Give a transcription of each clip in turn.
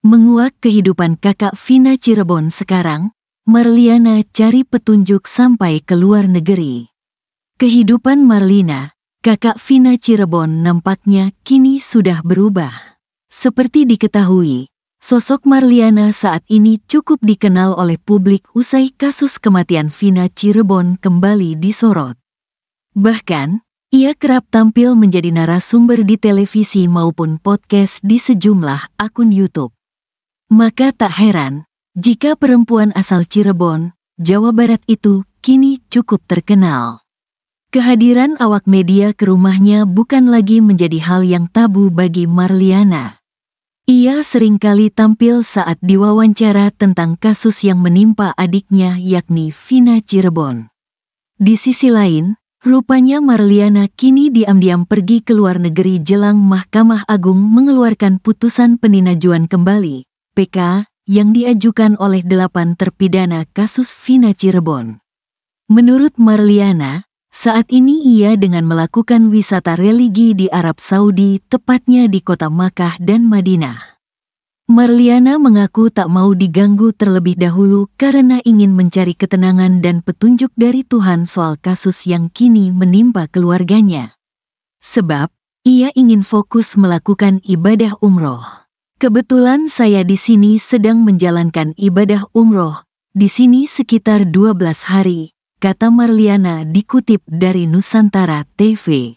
Menguak kehidupan kakak Vina Cirebon sekarang, Marliana cari petunjuk sampai ke luar negeri. Kehidupan Marlina, kakak Vina Cirebon nampaknya kini sudah berubah. Seperti diketahui, sosok Marliana saat ini cukup dikenal oleh publik usai kasus kematian Vina Cirebon kembali disorot. Bahkan, ia kerap tampil menjadi narasumber di televisi maupun podcast di sejumlah akun YouTube. Maka tak heran, jika perempuan asal Cirebon, Jawa Barat itu kini cukup terkenal. Kehadiran awak media ke rumahnya bukan lagi menjadi hal yang tabu bagi Marliana. Ia seringkali tampil saat diwawancara tentang kasus yang menimpa adiknya yakni Vina Cirebon. Di sisi lain, rupanya Marliana kini diam-diam pergi ke luar negeri jelang Mahkamah Agung mengeluarkan putusan peninjauan kembali, PK, yang diajukan oleh 8 terpidana kasus Vina Cirebon. Menurut Marliana, saat ini ia dengan melakukan wisata religi di Arab Saudi, tepatnya di kota Makkah dan Madinah. Marliana mengaku tak mau diganggu terlebih dahulu karena ingin mencari ketenangan dan petunjuk dari Tuhan soal kasus yang kini menimpa keluarganya. Sebab, ia ingin fokus melakukan ibadah umroh. Kebetulan saya di sini sedang menjalankan ibadah umroh, di sini sekitar 12 hari, kata Marliana dikutip dari Nusantara TV.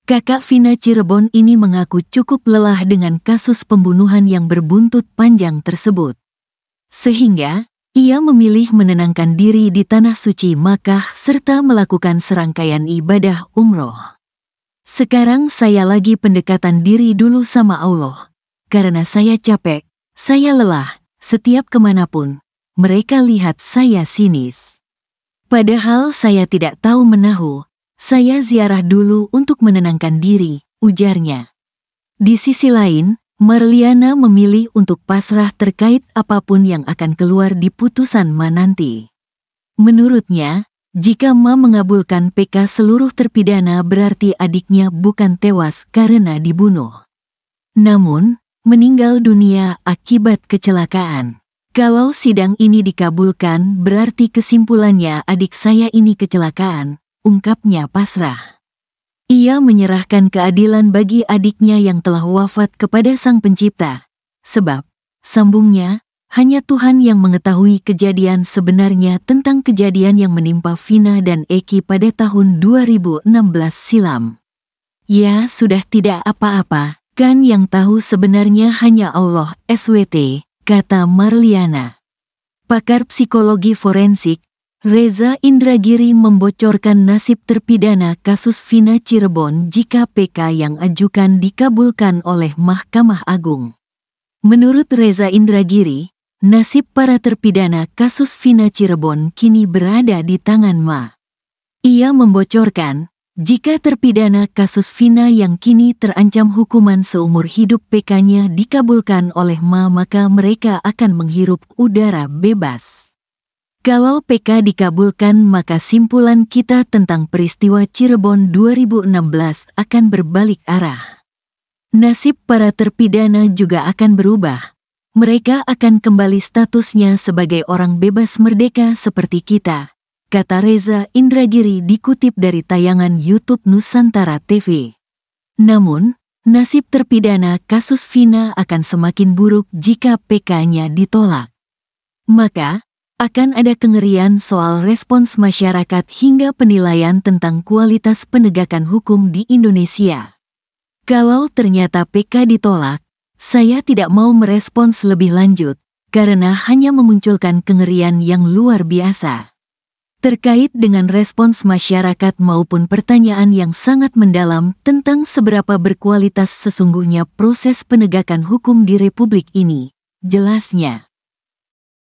Kakak Vina Cirebon ini mengaku cukup lelah dengan kasus pembunuhan yang berbuntut panjang tersebut. Sehingga, ia memilih menenangkan diri di Tanah Suci Makkah serta melakukan serangkaian ibadah umroh. Sekarang saya lagi pendekatan diri dulu sama Allah. Karena saya capek, saya lelah, setiap kemanapun, mereka lihat saya sinis. Padahal saya tidak tahu menahu. Saya ziarah dulu untuk menenangkan diri, ujarnya. Di sisi lain, Marliana memilih untuk pasrah terkait apapun yang akan keluar di putusan Ma nanti. Menurutnya, jika Ma mengabulkan PK seluruh terpidana berarti adiknya bukan tewas karena dibunuh, namun meninggal dunia akibat kecelakaan. Kalau sidang ini dikabulkan berarti kesimpulannya adik saya ini kecelakaan, ungkapnya pasrah. Ia menyerahkan keadilan bagi adiknya yang telah wafat kepada Sang Pencipta. Sebab, sambungnya, hanya Tuhan yang mengetahui kejadian sebenarnya tentang kejadian yang menimpa Vina dan Eki pada tahun 2016 silam. Ya sudah tidak apa-apa, kan yang tahu sebenarnya hanya Allah SWT, kata Marliana. Pakar psikologi forensik, Reza Indragiri membocorkan nasib terpidana kasus Vina Cirebon jika PK yang ajukan dikabulkan oleh Mahkamah Agung. Menurut Reza Indragiri, nasib para terpidana kasus Vina Cirebon kini berada di tangan Ma. Ia membocorkan, jika terpidana kasus Vina yang kini terancam hukuman seumur hidup PK-nya dikabulkan oleh Ma maka mereka akan menghirup udara bebas. Kalau PK dikabulkan maka simpulan kita tentang peristiwa Cirebon 2016 akan berbalik arah. Nasib para terpidana juga akan berubah. Mereka akan kembali statusnya sebagai orang bebas merdeka seperti kita, kata Reza Indragiri dikutip dari tayangan YouTube Nusantara TV. Namun, nasib terpidana kasus Vina akan semakin buruk jika PK-nya ditolak. Maka, akan ada kengerian soal respons masyarakat hingga penilaian tentang kualitas penegakan hukum di Indonesia. Kalau ternyata PK ditolak, saya tidak mau merespons lebih lanjut, karena hanya memunculkan kengerian yang luar biasa. Terkait dengan respons masyarakat maupun pertanyaan yang sangat mendalam tentang seberapa berkualitas sesungguhnya proses penegakan hukum di Republik ini, jelasnya.